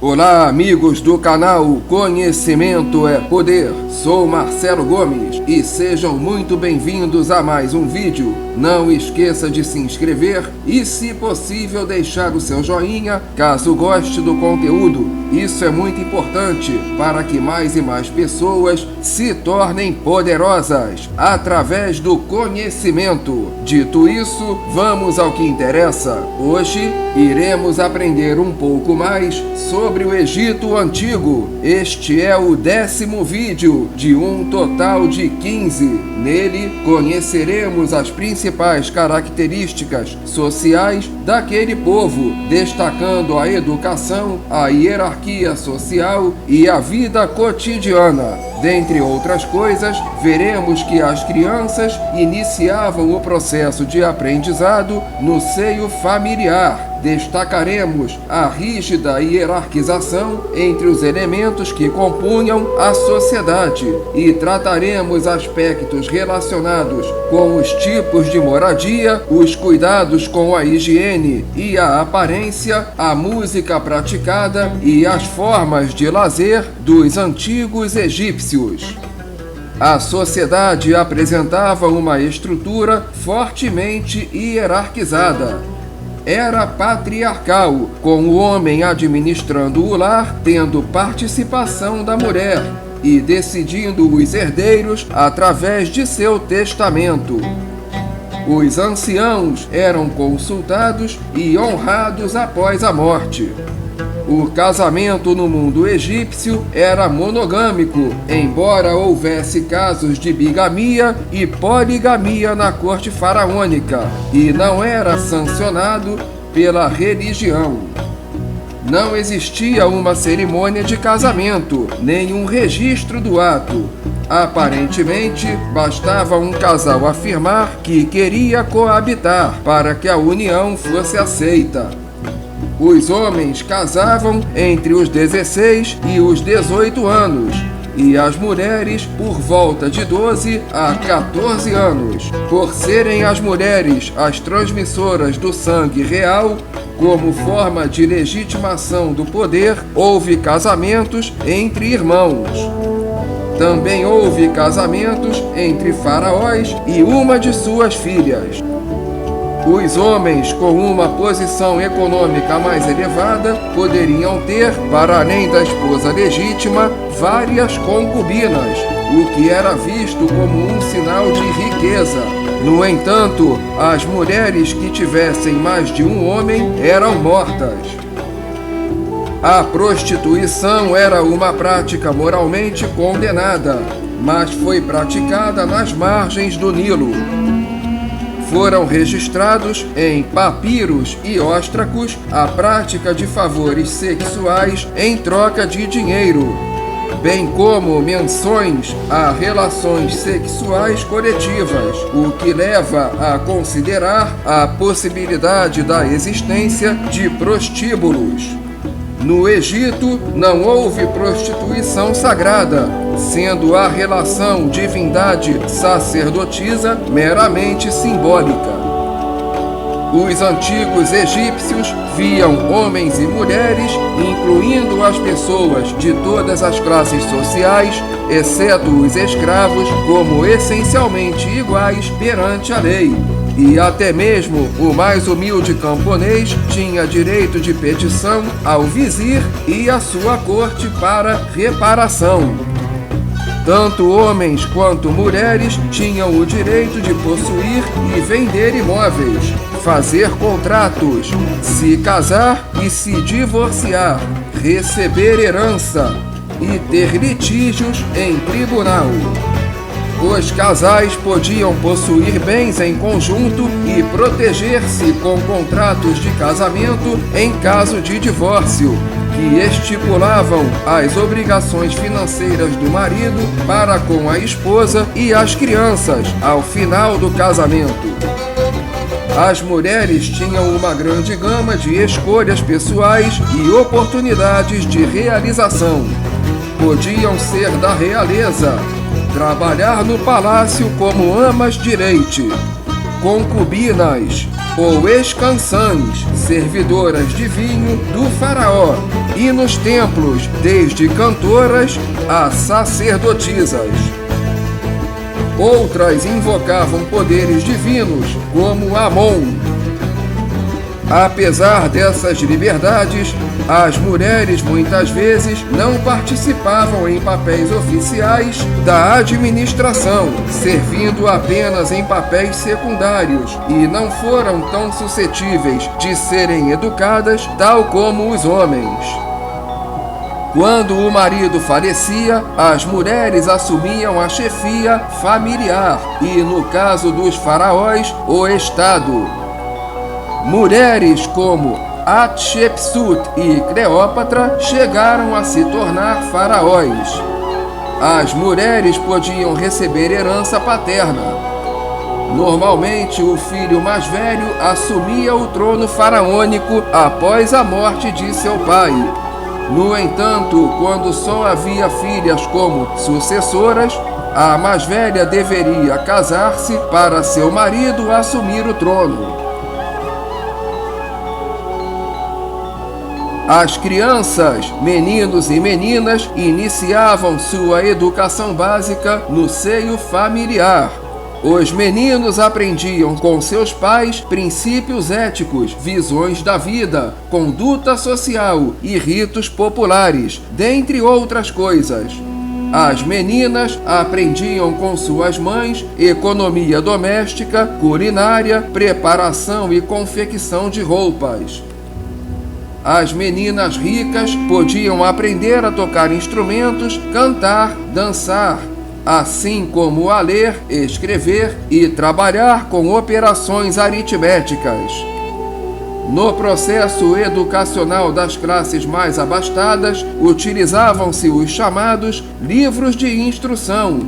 Olá, amigos do canal Conhecimento é Poder. Sou Marcelo Gomes e sejam muito bem-vindos a mais um vídeo. Não esqueça de se inscrever e, se possível, deixar o seu joinha caso goste do conteúdo. Isso é muito importante para que mais e mais pessoas se tornem poderosas através do conhecimento. Dito isso, vamos ao que interessa. Hoje iremos aprender um pouco mais sobre o Egito Antigo. Este é o 10º vídeo de um total de 15. Nele conheceremos as principais características sociais daquele povo, destacando a educação, a hierarquia social e a vida cotidiana. Dentre outras coisas, veremos que as crianças iniciavam o processo de aprendizado no seio familiar. Destacaremos a rígida hierarquização entre os elementos que compunham a sociedade e trataremos aspectos relacionados com os tipos de moradia, os cuidados com a higiene e a aparência, a música praticada e as formas de lazer dos antigos egípcios. A sociedade apresentava uma estrutura fortemente hierarquizada. Era patriarcal, com o homem administrando o lar, tendo participação da mulher e decidindo os herdeiros através de seu testamento. Os anciãos eram consultados e honrados após a morte. O casamento no mundo egípcio era monogâmico, embora houvesse casos de bigamia e poligamia na corte faraônica, e não era sancionado pela religião. Não existia uma cerimônia de casamento, nem um registro do ato. Aparentemente, bastava um casal afirmar que queria coabitar para que a união fosse aceita. Os homens casavam entre os 16 e os 18 anos, e as mulheres por volta de 12 a 14 anos. Por serem as mulheres as transmissoras do sangue real, como forma de legitimação do poder, houve casamentos entre irmãos. Também houve casamentos entre faraós e uma de suas filhas. Os homens com uma posição econômica mais elevada poderiam ter, para além da esposa legítima, várias concubinas, o que era visto como um sinal de riqueza. No entanto, as mulheres que tivessem mais de um homem eram mortas. A prostituição era uma prática moralmente condenada, mas foi praticada nas margens do Nilo. Foram registrados em papiros e óstracos a prática de favores sexuais em troca de dinheiro, bem como menções a relações sexuais coletivas, o que leva a considerar a possibilidade da existência de prostíbulos. No Egito, não houve prostituição sagrada, sendo a relação divindade-sacerdotisa meramente simbólica. Os antigos egípcios viam homens e mulheres, incluindo as pessoas de todas as classes sociais, exceto os escravos, como essencialmente iguais perante a lei. E até mesmo o mais humilde camponês tinha direito de petição ao vizir e à sua corte para reparação. Tanto homens quanto mulheres tinham o direito de possuir e vender imóveis, fazer contratos, se casar e se divorciar, receber herança e ter litígios em tribunal. Os casais podiam possuir bens em conjunto e proteger-se com contratos de casamento em caso de divórcio, que estipulavam as obrigações financeiras do marido para com a esposa e as crianças ao final do casamento. As mulheres tinham uma grande gama de escolhas pessoais e oportunidades de realização. Podiam ser da realeza, trabalhar no palácio como amas de leite, concubinas ou escansãs, servidoras de vinho do faraó, e nos templos, desde cantoras a sacerdotisas. Outras invocavam poderes divinos, como Amon. Apesar dessas liberdades, as mulheres muitas vezes não participavam em papéis oficiais da administração, servindo apenas em papéis secundários, e não foram tão suscetíveis de serem educadas tal como os homens. Quando o marido falecia, as mulheres assumiam a chefia familiar e, no caso dos faraós, o Estado. Mulheres como Hatshepsut e Cleópatra chegaram a se tornar faraós. As mulheres podiam receber herança paterna. Normalmente, o filho mais velho assumia o trono faraônico após a morte de seu pai. No entanto, quando só havia filhas como sucessoras, a mais velha deveria casar-se para seu marido assumir o trono. As crianças, meninos e meninas, iniciavam sua educação básica no seio familiar. Os meninos aprendiam com seus pais princípios éticos, visões da vida, conduta social e ritos populares, dentre outras coisas. As meninas aprendiam com suas mães economia doméstica, culinária, preparação e confecção de roupas. As meninas ricas podiam aprender a tocar instrumentos, cantar, dançar, assim como a ler, escrever e trabalhar com operações aritméticas. No processo educacional das classes mais abastadas, utilizavam-se os chamados livros de instrução,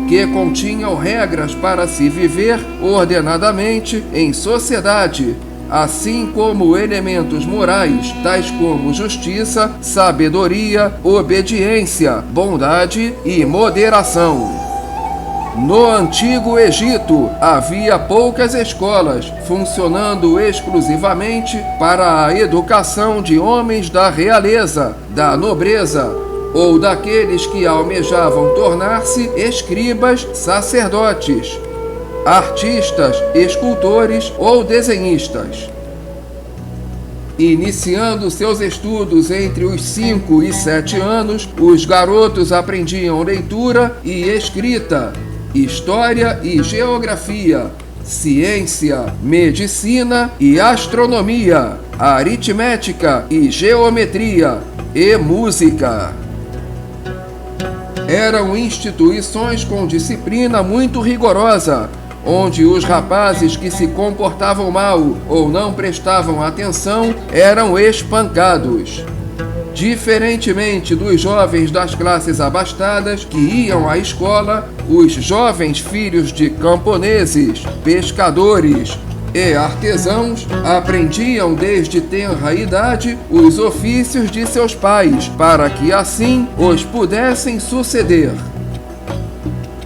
que continham regras para se viver ordenadamente em sociedade, assim como elementos morais, tais como justiça, sabedoria, obediência, bondade e moderação. No Antigo Egito, havia poucas escolas, funcionando exclusivamente para a educação de homens da realeza, da nobreza, ou daqueles que almejavam tornar-se escribas, sacerdotes, artistas, escultores ou desenhistas. Iniciando seus estudos entre os 5 e 7 anos, os garotos aprendiam leitura e escrita, história e geografia, ciência, medicina e astronomia, aritmética e geometria e música. Eram instituições com disciplina muito rigorosa, onde os rapazes que se comportavam mal ou não prestavam atenção eram espancados. Diferentemente dos jovens das classes abastadas que iam à escola, os jovens filhos de camponeses, pescadores e artesãos aprendiam desde tenra idade os ofícios de seus pais, para que assim os pudessem suceder.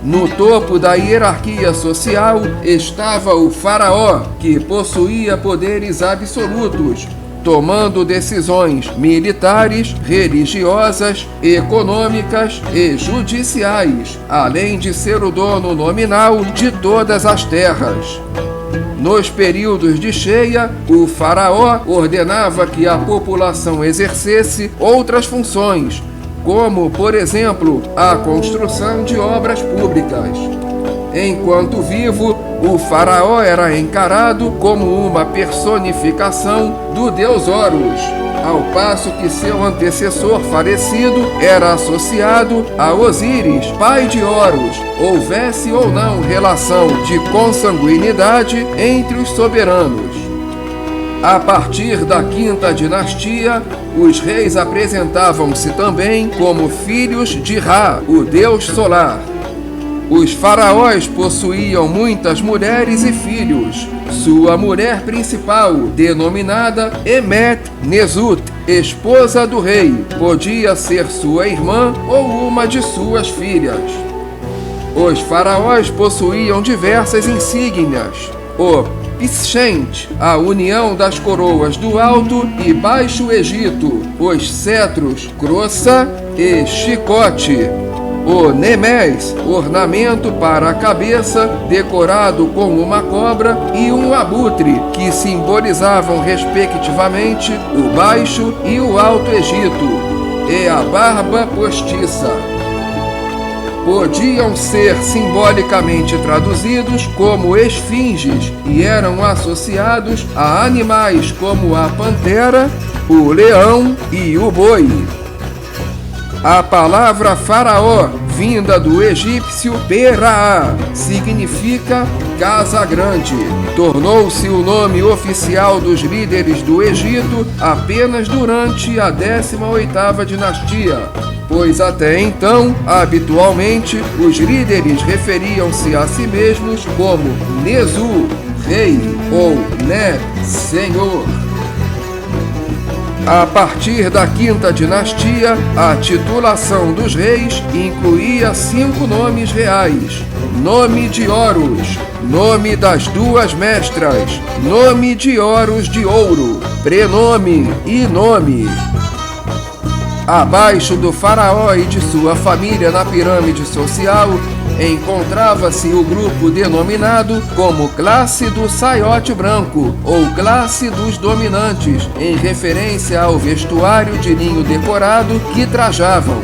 No topo da hierarquia social estava o faraó, que possuía poderes absolutos, tomando decisões militares, religiosas, econômicas e judiciais, além de ser o dono nominal de todas as terras. Nos períodos de cheia, o faraó ordenava que a população exercesse outras funções, como, por exemplo, a construção de obras públicas. Enquanto vivo, o faraó era encarado como uma personificação do deus Horus, ao passo que seu antecessor falecido era associado a Osíris, pai de Horus, houvesse ou não relação de consanguinidade entre os soberanos. A partir da quinta dinastia, os reis apresentavam-se também como filhos de Ra, o deus solar. Os faraós possuíam muitas mulheres e filhos. Sua mulher principal, denominada Emet-Nesut, esposa do rei, podia ser sua irmã ou uma de suas filhas. Os faraós possuíam diversas insígnias. o Pschent, a união das coroas do Alto e Baixo Egito, os cetros Crossa e Chicote, o Nemés, ornamento para a cabeça, decorado com uma cobra e um abutre, que simbolizavam respectivamente o Baixo e o Alto Egito, e a barba postiça. Podiam ser simbolicamente traduzidos como esfinges e eram associados a animais como a pantera, o leão e o boi. A palavra faraó, vinda do egípcio Peraá, significa Casa Grande. Tornou-se o nome oficial dos líderes do Egito apenas durante a 18ª dinastia, pois até então, habitualmente, os líderes referiam-se a si mesmos como Nezu, rei, ou Né, senhor. A partir da 5ª dinastia, a titulação dos reis incluía 5 nomes reais: nome de Horus, nome das 2 mestras, nome de Horus de ouro, prenome e nome. Abaixo do faraó e de sua família na pirâmide social, encontrava-se o grupo denominado como classe do saiote branco ou classe dos dominantes, em referência ao vestuário de linho decorado que trajavam.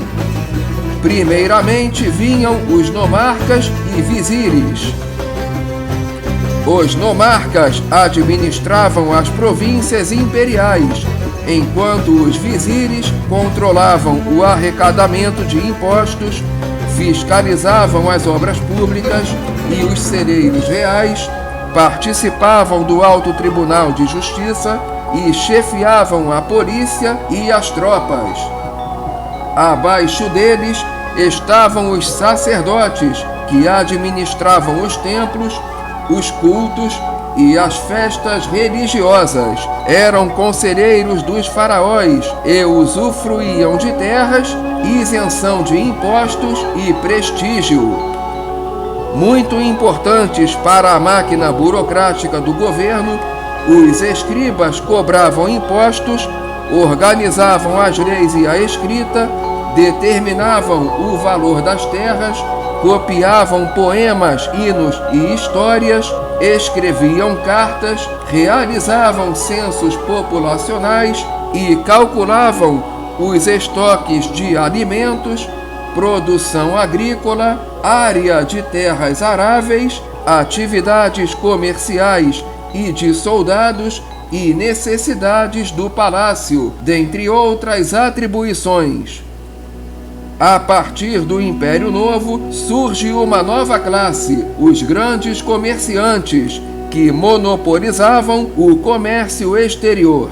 Primeiramente vinham os nomarcas e vizires. Os nomarcas administravam as províncias imperiais, enquanto os vizires controlavam o arrecadamento de impostos, fiscalizavam as obras públicas e os celeiros reais, participavam do Alto Tribunal de Justiça e chefiavam a polícia e as tropas. Abaixo deles estavam os sacerdotes, que administravam os templos, os cultos e as festas religiosas. Eram conselheiros dos faraós e usufruíam de terras, isenção de impostos e prestígio. Muito importantes para a máquina burocrática do governo, os escribas cobravam impostos, organizavam as leis e a escrita, determinavam o valor das terras, copiavam poemas, hinos e histórias, escreviam cartas, realizavam censos populacionais e calculavam os estoques de alimentos, produção agrícola, área de terras aráveis, atividades comerciais e de soldados e necessidades do palácio, dentre outras atribuições. A partir do Império Novo, surge uma nova classe, os grandes comerciantes, que monopolizavam o comércio exterior.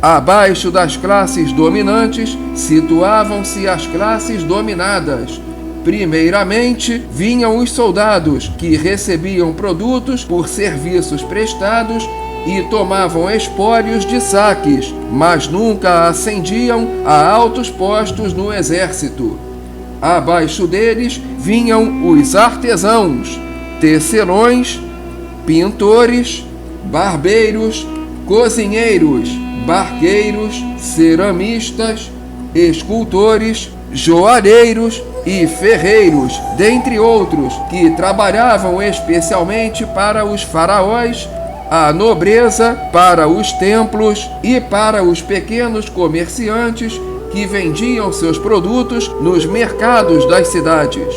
Abaixo das classes dominantes, situavam-se as classes dominadas. Primeiramente, vinham os soldados, que recebiam produtos por serviços prestados e tomavam espólios de saques, mas nunca ascendiam a altos postos no exército. Abaixo deles vinham os artesãos, tecelões, pintores, barbeiros, cozinheiros, barqueiros, ceramistas, escultores, joalheiros e ferreiros, dentre outros, que trabalhavam especialmente para os faraós, a nobreza, para os templos e para os pequenos comerciantes que vendiam seus produtos nos mercados das cidades.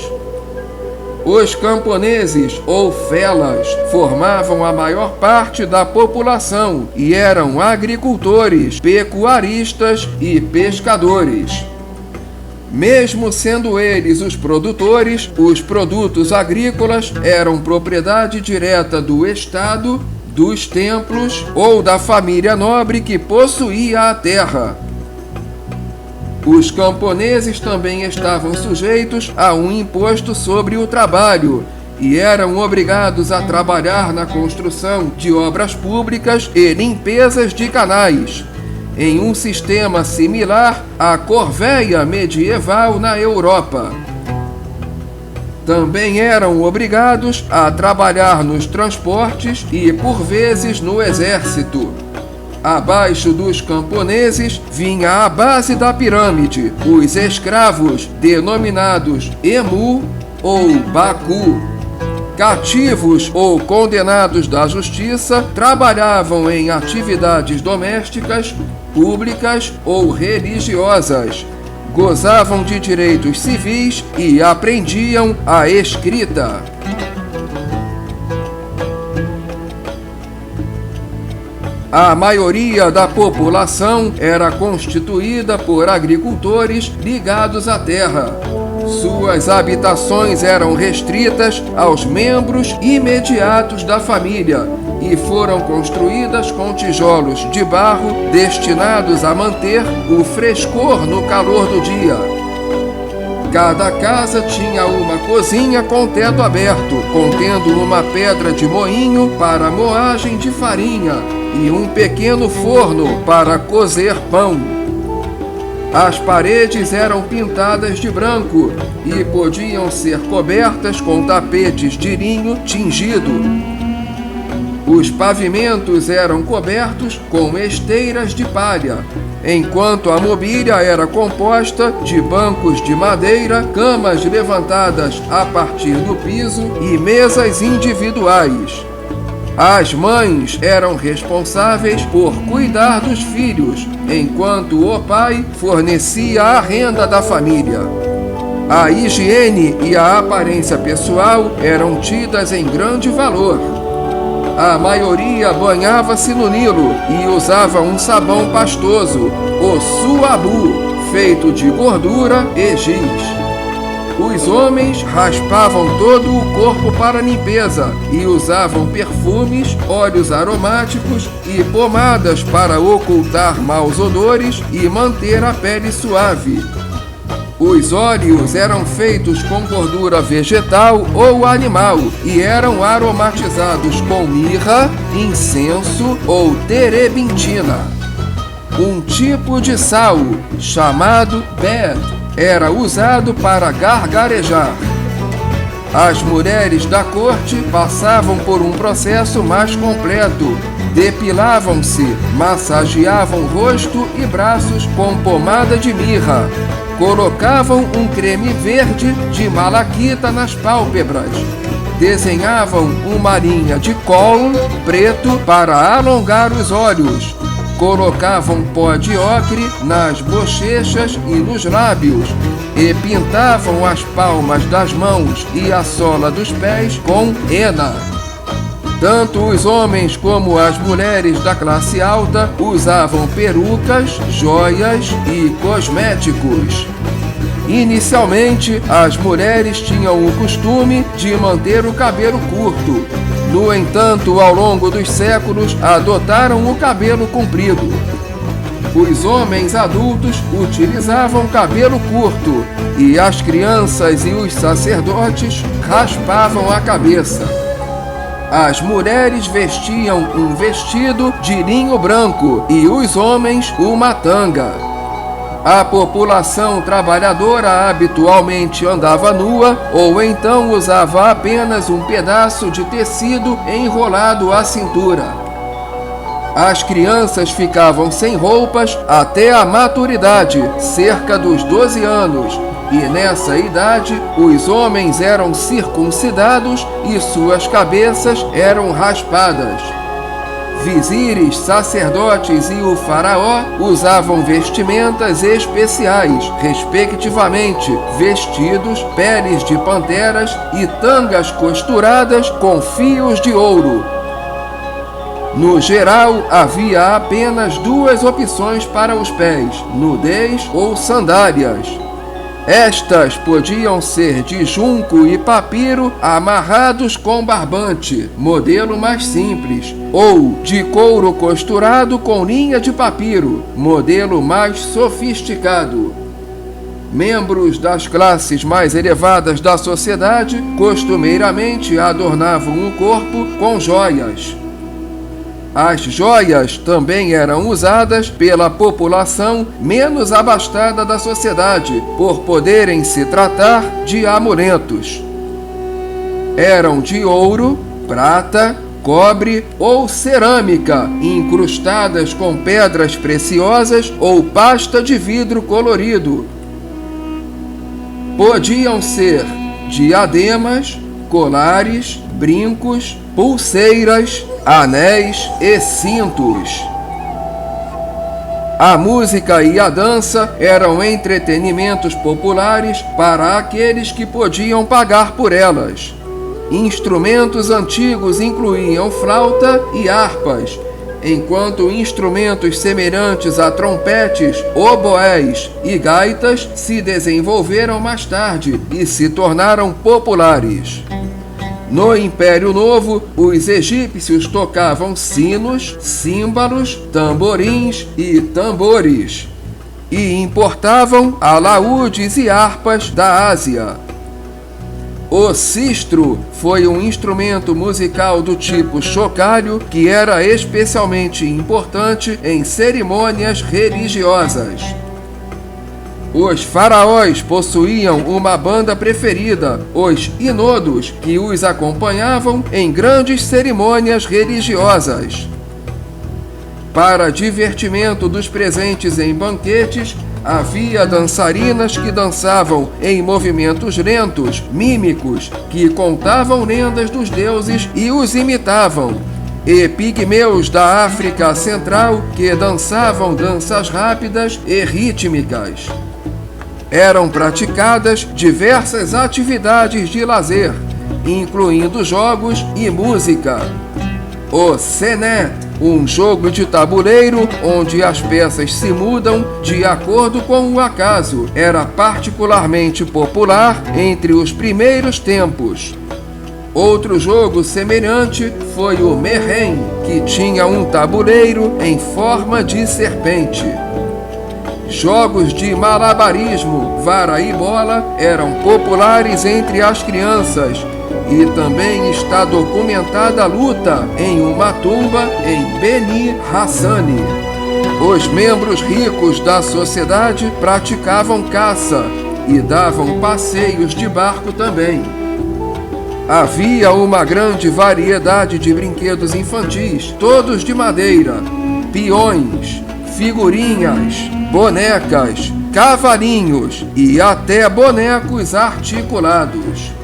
Os camponeses, ou felas, formavam a maior parte da população e eram agricultores, pecuaristas e pescadores. Mesmo sendo eles os produtores, os produtos agrícolas eram propriedade direta do Estado, dos templos ou da família nobre que possuía a terra. Os camponeses também estavam sujeitos a um imposto sobre o trabalho e eram obrigados a trabalhar na construção de obras públicas e limpezas de canais, em um sistema similar à corvéia medieval na Europa. também eram obrigados a trabalhar nos transportes e, por vezes, no exército. Abaixo dos camponeses vinha a base da pirâmide, os escravos, denominados emu ou baku. Cativos ou condenados da justiça trabalhavam em atividades domésticas, públicas ou religiosas. Gozavam de direitos civis e aprendiam a escrita. A maioria da população era constituída por agricultores ligados à terra. Suas habitações eram restritas aos membros imediatos da família e foram construídas com tijolos de barro destinados a manter o frescor no calor do dia. Cada casa tinha uma cozinha com teto aberto, contendo uma pedra de moinho para moagem de farinha e um pequeno forno para cozer pão. As paredes eram pintadas de branco e podiam ser cobertas com tapetes de linho tingido. Os pavimentos eram cobertos com esteiras de palha, enquanto a mobília era composta de bancos de madeira, camas levantadas a partir do piso e mesas individuais. As mães eram responsáveis por cuidar dos filhos, enquanto o pai fornecia a renda da família. A higiene e a aparência pessoal eram tidas em grande valor. A maioria banhava-se no Nilo e usava um sabão pastoso, o suabu, feito de gordura e giz. Os homens raspavam todo o corpo para limpeza e usavam perfumes, óleos aromáticos e pomadas para ocultar maus odores e manter a pele suave. Os óleos eram feitos com gordura vegetal ou animal e eram aromatizados com mirra, incenso ou terebintina. Um tipo de sal, chamado bed, era usado para gargarejar. As mulheres da corte passavam por um processo mais completo. Depilavam-se, massageavam rosto e braços com pomada de mirra. Colocavam um creme verde de malaquita nas pálpebras. Desenhavam uma linha de col preto para alongar os olhos. Colocavam pó de ocre nas bochechas e nos lábios e pintavam as palmas das mãos e a sola dos pés com henna. Tanto os homens como as mulheres da classe alta usavam perucas, joias e cosméticos. Inicialmente, as mulheres tinham o costume de manter o cabelo curto. No entanto, ao longo dos séculos, adotaram o cabelo comprido. Os homens adultos utilizavam cabelo curto e as crianças e os sacerdotes raspavam a cabeça. As mulheres vestiam um vestido de linho branco e os homens uma tanga. A população trabalhadora habitualmente andava nua ou então usava apenas um pedaço de tecido enrolado à cintura. As crianças ficavam sem roupas até a maturidade, cerca dos 12 anos, e nessa idade os homens eram circuncidados e suas cabeças eram raspadas. Vizires, sacerdotes e o faraó usavam vestimentas especiais, respectivamente vestidos, peles de panteras e tangas costuradas com fios de ouro. No geral, havia apenas duas opções para os pés: nudez ou sandálias. Estas podiam ser de junco e papiro amarrados com barbante, modelo mais simples, ou de couro costurado com linha de papiro, modelo mais sofisticado. Membros das classes mais elevadas da sociedade costumeiramente adornavam o corpo com joias. As joias também eram usadas pela população menos abastada da sociedade, por poderem se tratar de amuletos. eram de ouro, prata, cobre ou cerâmica, incrustadas com pedras preciosas ou pasta de vidro colorido. Podiam ser diademas, colares, brincos, pulseiras, anéis e cintos. A música e a dança eram entretenimentos populares para aqueles que podiam pagar por elas. Instrumentos antigos incluíam flauta e harpas, enquanto instrumentos semelhantes a trompetes, oboés e gaitas se desenvolveram mais tarde e se tornaram populares. No Império Novo, os egípcios tocavam sinos, símbalos, tamborins e tambores, e importavam alaúdes e harpas da Ásia. O sistro foi um instrumento musical do tipo chocalho que era especialmente importante em cerimônias religiosas. Os faraós possuíam uma banda preferida, os inodos, que os acompanhavam em grandes cerimônias religiosas. Para divertimento dos presentes em banquetes, havia dançarinas que dançavam em movimentos lentos, mímicos, que contavam lendas dos deuses e os imitavam, e pigmeus da África Central que dançavam danças rápidas e rítmicas. Eram praticadas diversas atividades de lazer, incluindo jogos e música. O Sené, um jogo de tabuleiro onde as peças se mudam de acordo com o acaso, era particularmente popular entre os primeiros tempos. Outro jogo semelhante foi o Mehen, que tinha um tabuleiro em forma de serpente. Jogos de malabarismo, vara e bola eram populares entre as crianças, e também está documentada a luta em uma tumba em Beni Hassani. Os membros ricos da sociedade praticavam caça e davam passeios de barco também. Havia uma grande variedade de brinquedos infantis, todos de madeira, peões, figurinhas, bonecas, cavalinhos e até bonecos articulados.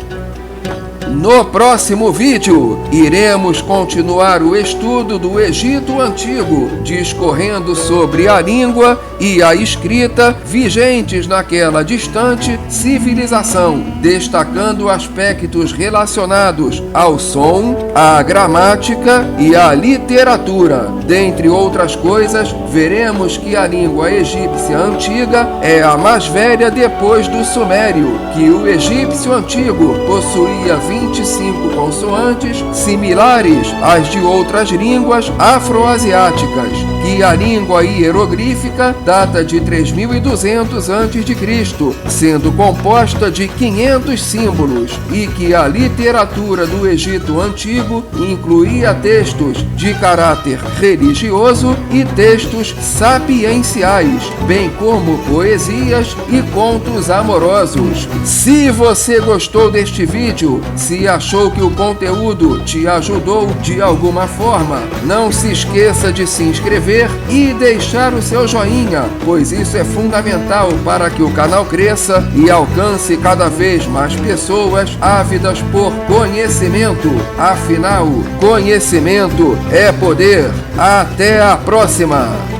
No próximo vídeo, iremos continuar o estudo do Egito Antigo, discorrendo sobre a língua e a escrita vigentes naquela distante civilização, destacando aspectos relacionados ao som, à gramática e à literatura. Dentre outras coisas, veremos que a língua egípcia antiga é a mais velha depois do sumério, que o egípcio antigo possuía 25 consoantes similares às de outras línguas afroasiáticas, que a língua hieroglyphica data de 3200 a.C., sendo composta de 500 símbolos, e que a literatura do Egito Antigo incluía textos de caráter religioso e textos sapienciais, bem como poesias e contos amorosos. Se você gostou deste vídeo, se achou que o conteúdo te ajudou de alguma forma, não se esqueça de se inscrever e deixar o seu joinha, pois isso é fundamental para que o canal cresça e alcance cada vez mais pessoas ávidas por conhecimento. Afinal, conhecimento é poder. Até a próxima!